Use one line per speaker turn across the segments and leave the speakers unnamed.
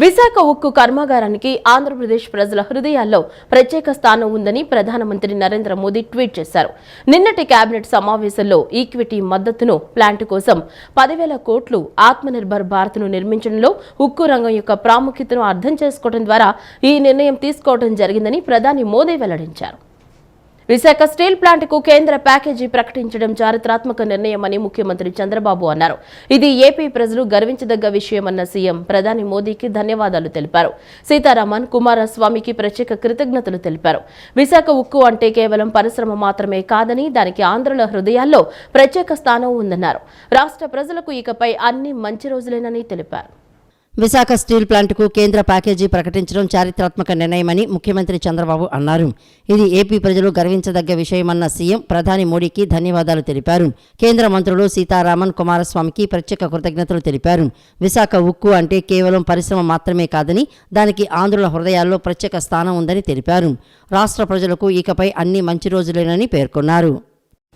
విశాఖ ఉక్కు కర్మాగారానికి ఆంధ్రప్రదేశ్ ప్రజల హృదయాల్లో ప్రత్యేక స్థానం ఉందని ప్రధానమంత్రి నరేంద్ర మోదీ ట్వీట్ చేశారు. నిన్నటి కేబినెట్ సమావేశంలో ఈక్విటీ మద్దతును ప్లాంట్ కోసం 10,000 కోట్లు ఆత్మనిర్భర్ భారత్ను నిర్మించడంలో ఉక్కు రంగం యొక్క ప్రాముఖ్యతను అర్థం చేసుకోవడం ద్వారా ఈ నిర్ణయం తీసుకోవడం జరిగిందని ప్రధాని మోదీ వెల్లడించారు. విశాఖ స్టీల్ ప్లాంట్కు కేంద్ర ప్యాకేజీ ప్రకటించడం చారిత్రాత్మక నిర్ణయమని ముఖ్యమంత్రి చంద్రబాబు అన్నారు. ఇది ఏపీ ప్రజలు గర్వించదగ్గ విషయమన్న సీఎం ప్రధాని మోదీకి ధన్యవాదాలు తెలిపారు. సీతారామన్, కుమారస్వామికి ప్రత్యేక కృతజ్ఞతలు తెలిపారు. విశాఖ ఉక్కు అంటే కేవలం పరిశ్రమ మాత్రమే కాదని దానికి ఆంధ్రుల హృదయాల్లో ప్రత్యేక స్థానం ఉందన్నారు. రాష్ట్ర ప్రజలకు ఇకపై అన్ని మంచి రోజులేనని తెలిపారు.
విశాఖ స్టీల్ ప్లాంట్కు కేంద్ర ప్యాకేజీ ప్రకటించడం చారిత్రాత్మక నిర్ణయమని ముఖ్యమంత్రి చంద్రబాబు అన్నారు. ఇది ఏపీ ప్రజలు గర్వించదగ్గ విషయమన్న సీఎం ప్రధాని మోడీకి ధన్యవాదాలు తెలిపారు. కేంద్ర మంత్రులు సీతారామన్, కుమారస్వామికి ప్రత్యేక కృతజ్ఞతలు తెలిపారు. విశాఖ ఉక్కు అంటే కేవలం పరిశ్రమ మాత్రమే కాదని దానికి ఆంధ్రుల హృదయాల్లో ప్రత్యేక స్థానం ఉందని తెలిపారు. రాష్ట్ర ప్రజలకు ఇకపై అన్ని మంచి రోజులేనని పేర్కొన్నారు.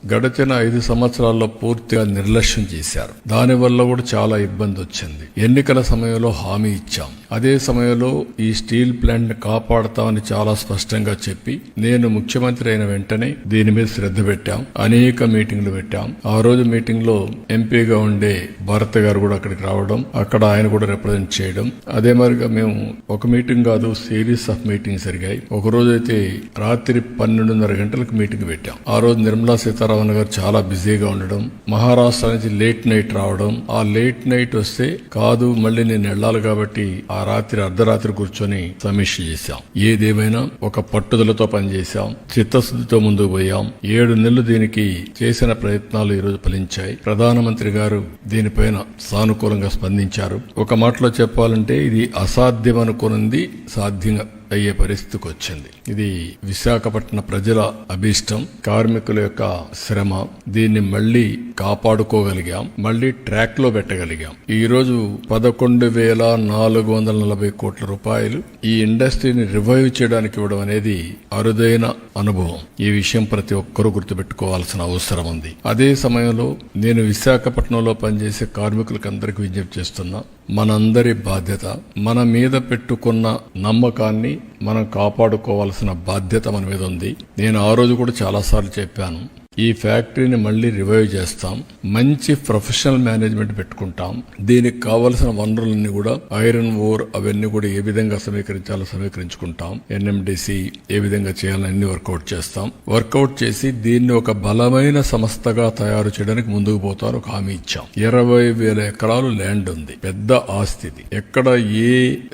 గడిచిన 5 సంవత్సరాల్లో పూర్తిగా నిర్లక్ష్యం చేశారు. దానివల్ల కూడా చాలా ఇబ్బంది వచ్చింది. ఎన్నికల సమయంలో హామీ ఇచ్చాం. అదే సమయంలో ఈ స్టీల్ ప్లాంట్ ని కాపాడతామని చాలా స్పష్టంగా చెప్పి నేను ముఖ్యమంత్రి అయిన వెంటనే దీని మీద శ్రద్ధ పెట్టాం. అనేక మీటింగ్లు పెట్టాం. ఆ రోజు మీటింగ్ లో ఎంపీగా ఉండే భరత్ గారు కూడా అక్కడికి రావడం, అక్కడ ఆయన కూడా రిప్రజెంట్ చేయడం. అదే మరిగా మేము ఒక మీటింగ్ కాదు, సిరీస్ ఆఫ్ మీటింగ్స్ జరిగాయి. ఒక రోజు అయితే రాత్రి 12:30 గంటలకు మీటింగ్ పెట్టాం. ఆ రోజు నిర్మలా సీతారామన్ గారు చాలా బిజీగా ఉండడం, మహారాష్ట్ర నుంచి లేట్ నైట్ రావడం. ఆ లేట్ నైట్ వస్తే కాదు మళ్ళీ నేను వెళ్ళాలి కాబట్టి ఆ రాత్రి అర్ధరాత్రి కూర్చొని సమీక్ష చేశాం. ఏదేమైనా ఒక పట్టుదలతో పనిచేశాం, చిత్తశుద్ధితో ముందుకు పోయాం. 7 నెలలు దీనికి చేసిన ప్రయత్నాలు ఈరోజు ఫలించాయి. ప్రధానమంత్రి గారు దీనిపైన సానుకూలంగా స్పందించారు. ఒక మాటలో చెప్పాలంటే ఇది అసాధ్యం అనుకున్నది సాధ్యంగా అయ్యే పరిస్థితికి వచ్చింది. ఇది విశాఖపట్నం ప్రజల అభీష్టం, కార్మికుల యొక్క శ్రమ. దీన్ని మళ్లీ కాపాడుకోగలిగాం, మళ్లీ ట్రాక్ లో పెట్టగలిగాం. ఈ రోజు 11,440 కోట్ల రూపాయలు ఈ ఇండస్ట్రీని రివైవ్ చేయడానికి ఇవ్వడం అనేది అరుదైన అనుభవం. ఈ విషయం ప్రతి ఒక్కరూ గుర్తుపెట్టుకోవాల్సిన అవసరం ఉంది. అదే సమయంలో నేను విశాఖపట్నంలో పనిచేసే కార్మికులకు అందరికీ విజ్ఞప్తి చేస్తున్నా, మనందరి బాధ్యత, మన మీద పెట్టుకున్న నమ్మకాన్ని మనం కాపాడుకోవాల్సిన బాధ్యత మన మీద ఉంది. నేను ఆ రోజు కూడా చాలాసార్లు చెప్పాను, ఈ ఫ్యాక్టరీని మళ్లీ రివైవ్ చేస్తాం, మంచి ప్రొఫెషనల్ మేనేజ్మెంట్ పెట్టుకుంటాం. దీనికి కావలసిన వనరులన్నీ కూడా ఐరన్ ఓర్ అవన్నీ కూడా ఏ విధంగా సమీకరించాలో సమీకరించుకుంటాం. ఎన్ఎండిసి ఏ విధంగా చేయాలని అన్ని వర్కౌట్ చేస్తాం. వర్కౌట్ చేసి దీన్ని ఒక బలమైన సంస్థగా తయారు చేయడానికి ముందుకు పోతాను ఒక హామీ ఇచ్చాం. 20,000 ఎకరాలు ల్యాండ్ ఉంది, పెద్ద ఆస్తి. ఎక్కడ ఏ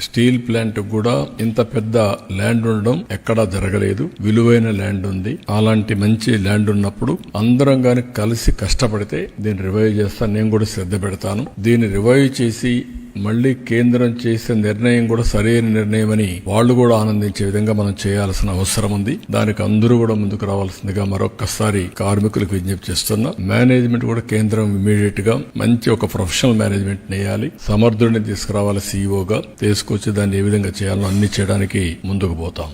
స్టీల్ ప్లాంట్ కూడా ఇంత పెద్ద ల్యాండ్ ఉండడం ఎక్కడా జరగలేదు. విలువైన ల్యాండ్ ఉంది. అలాంటి మంచి ల్యాండ్ ఉన్నప్పుడు అందరం గాని కలిసి కష్టపడితే దీన్ని రివైవ్ చేస్తాను. నేను కూడా శ్రద్ధ పెడతాను. దీన్ని రివైవ్ చేసి మళ్లీ కేంద్రం చేసే నిర్ణయం కూడా సరైన నిర్ణయం అని వాళ్ళు కూడా ఆనందించే విధంగా మనం చేయాల్సిన అవసరం ఉంది. దానికి అందరూ కూడా ముందుకు రావాల్సిందిగా మరొక్కసారి కార్మికులకు విజ్ఞప్తి చేస్తున్నా. మేనేజ్మెంట్ కూడా కేంద్రం ఇమీడియట్ గా మంచి ఒక ప్రొఫెషనల్ మేనేజ్మెంట్ నేయాలి. సమర్థుడిని తీసుకురావాలి, సీఈఓగా తీసుకొచ్చి దాన్ని ఏ విధంగా చేయాలో అన్ని చేయడానికి ముందుకు పోతాం.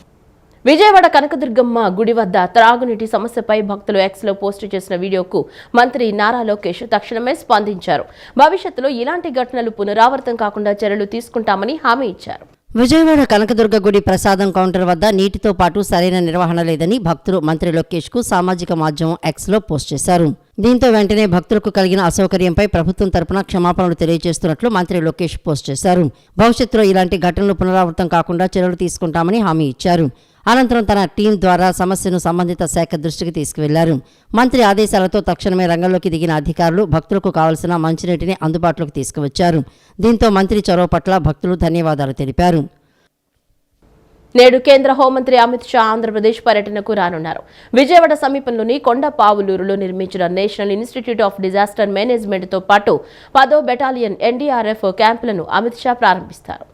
విజయవాడ కనకదుర్గమ్మ గుడి వద్ద త్రాగునీటి సమస్యపై భక్తులు ఎక్స్లో పోస్టు చేసిన వీడియోకు మంత్రి నారా లోకేష్ తక్షణమే స్పందించారు. భవిష్యత్తులో ఇలాంటి ఘటనలు పునరావృతం కాకుండా చర్యలు తీసుకుంటామని హామీ ఇచ్చారు.
విజయవాడ కనకదుర్గ గుడి ప్రసాదం కౌంటర్ వద్ద నీటితో పాటు సరైన నిర్వహణ లేదని భక్తులు మంత్రి లోకేష్ కు సామాజిక మాధ్యమం ఎక్స్లో పోస్ట్ చేశారు. దీంతో వెంటనే భక్తులకు కలిగిన అసౌకర్యంపై ప్రభుత్వం తరపున క్షమాపణలు తెలియజేస్తున్నట్లు మంత్రి లోకేష్ పోస్ట్ చేశారు. భవిష్యత్తులో ఇలాంటి ఘటనలు పునరావృతం కాకుండా చర్యలు తీసుకుంటామని హామీ ఇచ్చారు. అనంతరం తన టీం ద్వారా సమస్యను సంబంధిత శాఖ దృష్టికి తీసుకువెళ్లారు. మంత్రి ఆదేశాలతో తక్షణమే రంగంలోకి దిగిన అధికారులు భక్తులకు కావలసిన మంచినీటిని అందుబాటులోకి తీసుకువచ్చారు. దీంతో మంత్రి చొరవ పట్ల భక్తులు ధన్యవాదాలు తెలిపారు.
నేడు కేంద్ర హోంమంత్రి అమిత్ షా ఆంధ్రప్రదేశ్ పర్యటనకు రానున్నారు. విజయవాడ సమీపంలోని కొండపావులూరులో నిర్మించిన national institute of disaster management తో పాటు 10వ బెటాలియన్ ఎన్డీఆర్ఎఫ్ క్యాంపులను అమిత్ షా ప్రారంభిస్తారు.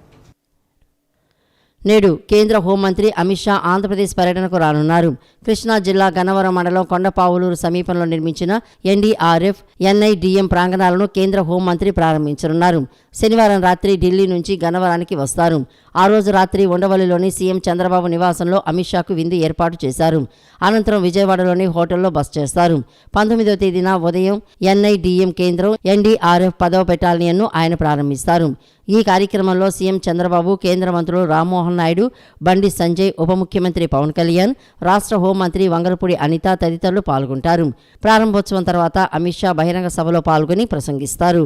నేడు కేంద్ర హోంమంత్రి అమిత్ షా ఆంధ్రప్రదేశ్ పర్యటనకు రానున్నారు. కృష్ణా జిల్లా గన్నవరం మండలం కొండపావులూరు సమీపంలో నిర్మించిన ఎన్డీఆర్ఎఫ్, ఎన్ఐడిఎం ప్రాంగణాలను కేంద్ర హోంమంత్రి ప్రారంభించనున్నారు. శనివారం రాత్రి ఢిల్లీ నుంచి గన్నవరానికి వస్తారు. ఆ రోజు రాత్రి ఉండవల్లిలోని సీఎం చంద్రబాబు నివాసంలో అమిత్ షాకు విందు ఏర్పాటు చేశారు. అనంతరం విజయవాడలోని హోటల్లో బస చేస్తారు. 19వ తేదీన ఉదయం NIDM కేంద్రం NDRF 10వ బెటాలియన్ను ఆయన ప్రారంభిస్తారు. ఈ కార్యక్రమంలో సీఎం చంద్రబాబు, కేంద్ర మంత్రులు రామ్మోహన్ నాయుడు, బండి సంజయ్, ఉప ముఖ్యమంత్రి పవన్ కళ్యాణ్, రాష్ట్ర హోంమంత్రి వంగలపూడి అనిత తదితరులు పాల్గొంటారు. ప్రారంభోత్సవం తర్వాత అమిత్ షా బహిరంగ సభలో పాల్గొని ప్రసంగిస్తారు.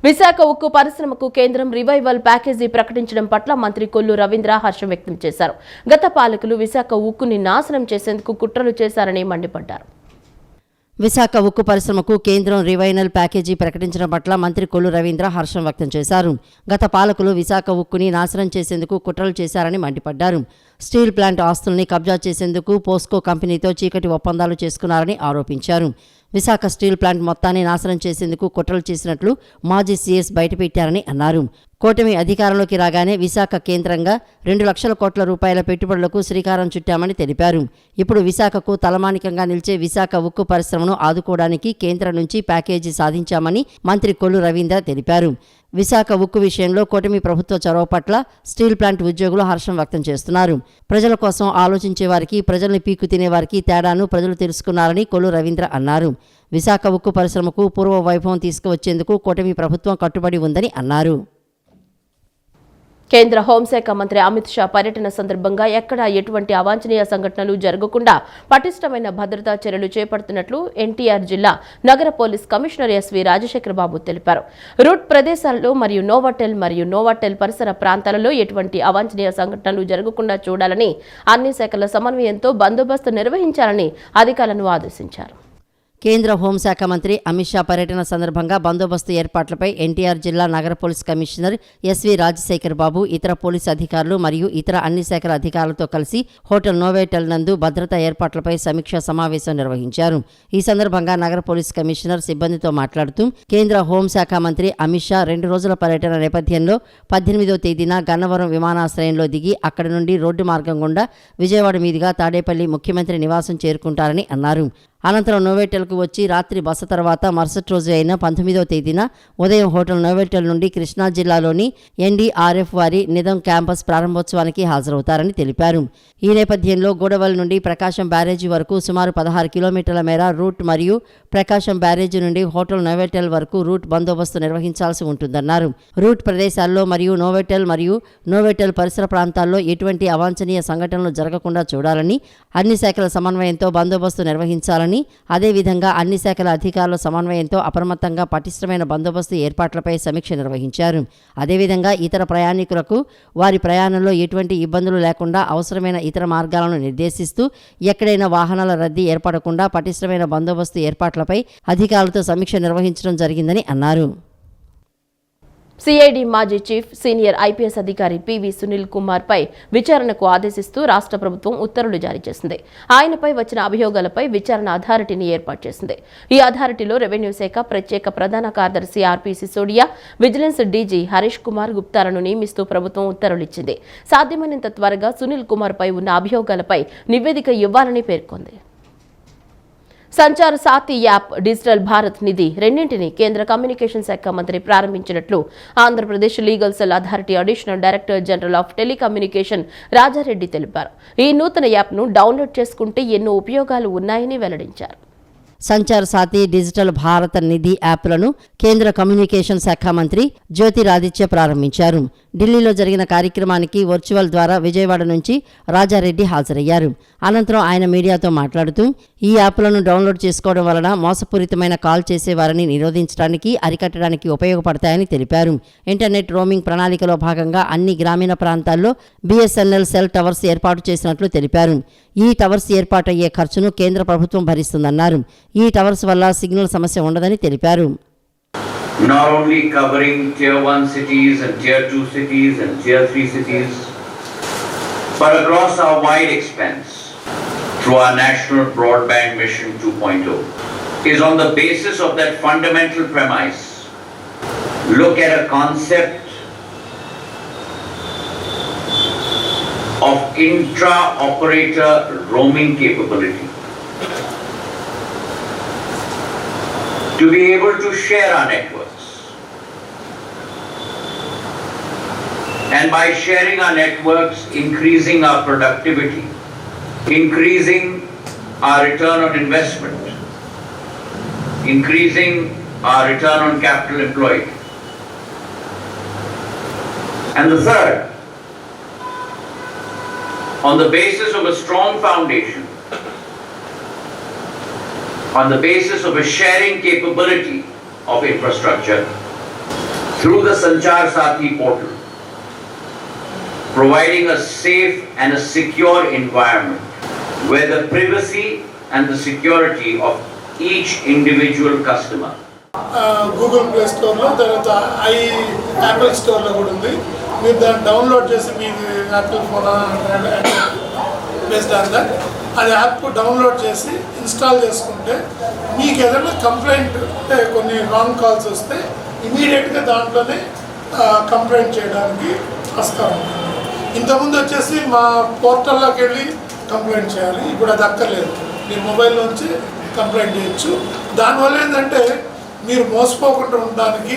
విశాఖ ఉక్కు పరిశ్రమకు కేంద్రం రివైవల్ ప్యాకేజీ ప్రకటించడం పట్ల మంత్రి కొల్లు రవీంద్ర హర్షం వ్యక్తం చేశారు. గత పాలకులు విశాఖ ఉక్కుని నాశనం చేసేందుకు కుట్రలు చేశారని మండిపడ్డారు.
విశాఖ ఉక్కు పరిశ్రమకు కేంద్రం రివైనల్ ప్యాకేజీ ప్రకటించడం పట్ల మంత్రి కొల్లు రవీంద్ర హర్షం వ్యక్తం చేశారు. గత పాలకులు విశాఖ ఉక్కుని నాశనం చేసేందుకు కుట్రలు చేశారని మండిపడ్డారు. స్టీల్ ప్లాంట్ ఆస్తుల్ని కబ్జా చేసేందుకు పోస్కో కంపెనీతో చీకటి ఒప్పందాలు చేసుకున్నారని ఆరోపించారు. విశాఖ స్టీల్ ప్లాంట్ మొత్తాన్ని నాశనం చేసేందుకు కుట్రలు చేసినట్లు మాజీ సీఎస్ బయటపెట్టారని అన్నారు. కూటమి అధికారంలోకి రాగానే విశాఖ కేంద్రంగా 2 లక్షల కోట్ల రూపాయల పెట్టుబడులకు శ్రీకారం చుట్టామని తెలిపారు. ఇప్పుడు విశాఖకు తలమానికంగా నిలిచే విశాఖ ఉక్కు పరిశ్రమను ఆదుకోవడానికి కేంద్రం నుంచి ప్యాకేజీ సాధించామని మంత్రి కొల్లు రవీంద్ర తెలిపారు. విశాఖ ఉక్కు విషయంలో కూటమి ప్రభుత్వ చొరవ పట్ల స్టీల్ ప్లాంట్ ఉద్యోగులు హర్షం వ్యక్తం చేస్తున్నారు. ప్రజల కోసం ఆలోచించే వారికి, ప్రజల్ని పీక్కు తినేవారికి తేడాను ప్రజలు తెలుసుకున్నారని కొల్లు రవీంద్ర అన్నారు. విశాఖ ఉక్కు పరిశ్రమకు పూర్వ వైభవం తీసుకువచ్చేందుకు కూటమి ప్రభుత్వం కట్టుబడి ఉందని అన్నారు.
కేంద్ర హోంశాఖ మంత్రి అమిత్ షా పర్యటన సందర్భంగా ఎక్కడా ఎటువంటి అవాంఛనీయ సంఘటనలు జరగకుండా పటిష్టమైన భద్రతా చర్యలు చేపడుతున్నట్లు ఎన్టీఆర్ జిల్లా నగర పోలీస్ కమిషనర్ ఎస్వి రాజశేఖర్ బాబు తెలిపారు. రూట్ ప్రదేశాల్లో మరియు నోవాటెల్ పరిసర ప్రాంతాలలో ఎటువంటి అవాంఛనీయ సంఘటనలు జరగకుండా చూడాలని, అన్ని శాఖల సమన్వయంతో బందోబస్తు నిర్వహించాలని అధికారులను ఆదేశించారు.
కేంద్ర హోంశాఖ మంత్రి అమిత్ షా పర్యటన సందర్భంగా బందోబస్తు ఏర్పాట్లపై ఎన్టీఆర్ జిల్లా నగర పోలీస్ కమిషనర్ ఎస్వి రాజశేఖర్ బాబు, ఇతర పోలీసు అధికారులు మరియు ఇతర అన్ని శాఖల అధికారులతో కలిసి హోటల్ నోవాటెల్ నందు భద్రతా ఏర్పాట్లపై సమీక్షా సమావేశం నిర్వహించారు. ఈ సందర్భంగా నగర పోలీస్ కమిషనర్ సిబ్బందితో మాట్లాడుతూ కేంద్ర హోంశాఖ మంత్రి అమిత్ షా 2 రోజుల పర్యటన నేపథ్యంలో 18వ తేదీన గన్నవరం విమానాశ్రయంలో దిగి అక్కడి నుండి రోడ్డు మార్గం గుండా విజయవాడ మీదుగా తాడేపల్లి ముఖ్యమంత్రి నివాసం చేరుకుంటారని అన్నారు. అనంతరం నోవాటెల్కు వచ్చి రాత్రి బస తర్వాత మరుసటి రోజు అయిన 19వ తేదీన ఉదయం హోటల్ నోవాటెల్ నుండి కృష్ణా జిల్లాలోని NDRF వారి నిజం క్యాంపస్ ప్రారంభోత్సవానికి హాజరవుతారని తెలిపారు. ఈ నేపథ్యంలో గూడవల్ నుండి ప్రకాశం బ్యారేజీ వరకు సుమారు 16 కిలోమీటర్ల మేర రూట్ మరియు ప్రకాశం బ్యారేజీ నుండి హోటల్ నోవాటెల్ వరకు రూట్ బందోబస్తు నిర్వహించాల్సి ఉంటుందన్నారు. రూట్ ప్రదేశాల్లో మరియు నోవాటెల్ పరిసర ప్రాంతాల్లో ఎటువంటి అవాంఛనీయ సంఘటనలు జరగకుండా చూడాలని, అన్ని శాఖల సమన్వయంతో బందోబస్తు నిర్వహించాలని, అదేవిధంగా అన్ని శాఖల అధికారుల సమన్వయంతో అప్రమత్తంగా పటిష్టమైన బందోబస్తు ఏర్పాట్లపై సమీక్ష నిర్వహించారు. అదేవిధంగా ఇతర ప్రయాణికులకు వారి ప్రయాణంలో ఎటువంటి ఇబ్బందులు లేకుండా అవసరమైన ఇతర మార్గాలను నిర్దేశిస్తూ ఎక్కడైనా వాహనాల రద్దీ ఏర్పడకుండా పటిష్టమైన బందోబస్తు ఏర్పాట్లపై అధికారులతో సమీక్ష నిర్వహించడం జరిగిందని అన్నారు.
సిఐడి మాజీ చీఫ్ సీనియర్ ఐపీఎస్ అధికారి పివి సునీల్ కుమార్ పై విచారణకు ఆదేశిస్తూ రాష్ట్ర ప్రభుత్వం ఉత్తర్వులు జారీ చేసింది. ఆయనపై వచ్చిన అభియోగాలపై విచారణ అథారిటీని ఏర్పాటు చేసింది. ఈ అథారిటీలో రెవెన్యూ శాఖ ప్రత్యేక ప్రధాన కార్యదర్శి ఆర్పి సిసోడియా, విజిలెన్స్ డీజీ హరీష్ కుమార్ గుప్తాలను నియమిస్తూ ప్రభుత్వం ఉత్తర్వులు ఇచ్చింది. సాధ్యమైనంత త్వరగా సునీల్ కుమార్ పై ఉన్న అభియోగాలపై నివేదిక ఇవ్వాలని పేర్కొంది. సంచార్ సాతి యాప్, డిజిటల్ భారత్ నిధి రెండింటినీ కేంద్ర కమ్యూనికేషన్ శాఖ మంత్రి ప్రారంభించినట్లు Andhra Pradesh legal cell authority additional director general of telecommunication Raja Reddy తెలిపారు. ఈ నూతన యాప్ను డౌన్లోడ్ చేసుకుంటే ఎన్నో ఉపయోగాలు ఉన్నాయని వెల్లడించారు.
సంచార్ సాతి, డిజిటల్ భారత నిధి యాప్లను కేంద్ర కమ్యూనికేషన్ శాఖ మంత్రి జ్యోతిరాదిత్య ప్రారంభించారు. ఢిల్లీలో జరిగిన కార్యక్రమానికి వర్చువల్ ద్వారా విజయవాడ నుంచి రాజారెడ్డి హాజరయ్యారు. అనంతరం ఆయన మీడియాతో మాట్లాడుతూ ఈ యాప్లను డౌన్లోడ్ చేసుకోవడం వలన మోసపూరితమైన కాల్ చేసేవారిని నిరోధించడానికి, అరికట్టడానికి ఉపయోగపడతాయని తెలిపారు. ఇంటర్నెట్ రోమింగ్ ప్రణాళికలో భాగంగా అన్ని గ్రామీణ ప్రాంతాల్లో BSNL సెల్ టవర్స్ ఏర్పాటు చేసినట్లు తెలిపారు. ఈ టవర్స్ ఏర్పాటయ్యే ఖర్చును కేంద్ర ప్రభుత్వం భరిస్తుందన్నారు. ఈ టవర్స్ వల్ల సిగ్నల్ సమస్య ఉండదని తెలిపారు.
Not only covering tier 1 cities and tier 2 cities and tier 3 cities, but across our wide expanse through our National Broadband Mission 2.0 is on the basis of that fundamental premise. Look at a concept of intra-operator roaming capability. To be able to share our networks And by sharing our networks, increasing our productivity, increasing our return on investment, increasing our return on capital employed. And the third, on the basis of a strong foundation, on the basis of a sharing capability of infrastructure through the Sanchar Sathi portal, providing a safe and a secure environment where the privacy and the security of each individual customer.
Google play స్టోర్లో, తర్వాత Apple స్టోర్లో కూడా ఉంది. మీరు దాన్ని download చేసి మీ Apple phone based on that అది యాప్ డౌన్లోడ్ చేసి ఇన్స్టాల్ చేసుకుంటే మీకు ఏదైనా కంప్లైంట్ అంటే కొన్ని రాంగ్ కాల్స్ వస్తే ఇమీడియట్గా దాంట్లోనే కంప్లైంట్ చేయడానికి వస్తాం. ఇంతకుముందు వచ్చేసి మా పోర్టల్లోకి వెళ్ళి కంప్లైంట్ చేయాలి, ఇప్పుడు అది అక్కర్లేదు. మీరు మొబైల్లోంచి కంప్లైంట్ చేయొచ్చు. దానివల్ల ఏంటంటే మీరు మోసపోకుండా ఉండడానికి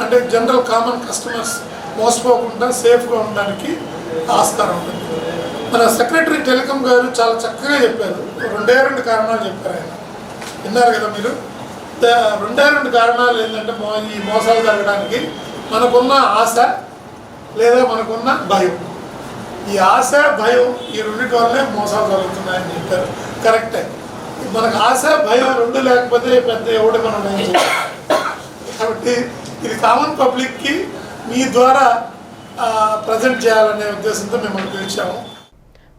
అంటే జనరల్ కామన్ కస్టమర్స్ మోసపోకుండా సేఫ్గా ఉండడానికి ఆస్కారం ఉంటుంది. మన సెక్రటరీ టెలికాం గారు చాలా చక్కగా చెప్పారు. 2 కారణాలు చెప్పారు ఆయన, విన్నారు కదా మీరు. 2 కారణాలు ఏంటంటే ఈ మోసాలు జరగడానికి మనకున్న ఆశ లేదా మనకున్న భయం. ఈ ఆశ భయం ఈ రెండింటి వల్లే మోసాలు జరుగుతున్నాయని చెప్పారు. కరెక్టే. మనకు ఆశ భయం 2 లేకపోతే పెద్ద ఎవడు మనం కాబట్టి ఇది కామన్ పబ్లిక్కి మీ ద్వారా ప్రజెంట్ చేయాలనే ఉద్దేశంతో మిమ్మల్ని పిలిచాము.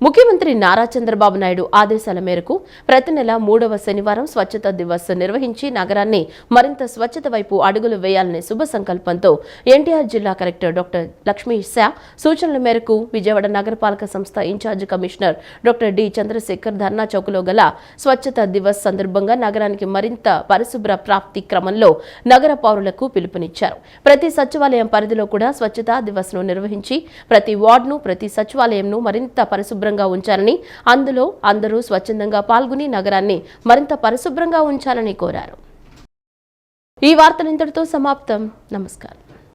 ముఖ్యమంత్రి నారా చంద్రబాబు నాయుడు ఆదేశాల మేరకు ప్రతి నెల 3వ శనివారం స్వచ్ఛతా దివస్ నిర్వహించి నగరాన్ని మరింత స్వచ్ఛత వైపు అడుగులు వేయాలనే శుభ సంకల్పంతో ఎన్టీఆర్ జిల్లా కలెక్టర్ డాక్టర్ లక్ష్మీ శా సూచనల మేరకు విజయవాడ నగరపాలక సంస్థ in charge commissioner doctor D Chandrasekhar dharna చౌక్లో గల స్వచ్ఛతా దివస్ సందర్భంగా నగరానికి మరింత పరిశుభ్ర ప్రాప్తి క్రమంలో నగర పౌరులకు పిలుపునిచ్చారు. ప్రతి సచివాలయం పరిధిలో కూడా స్వచ్ఛతా దివస్ను నిర్వహించి ప్రతి వార్డును ప్రతి సచివాలయంను మరింత పరిశుభ్రంగా ఉంచాలని, అందులో అందరూ స్వచ్ఛందంగా పాల్గొని నగరాన్ని మరింత పరిశుభ్రంగా ఉంచాలని కోరారు. ఈ వార్తలు ఇంతటితో సమాప్తం. నమస్కారం.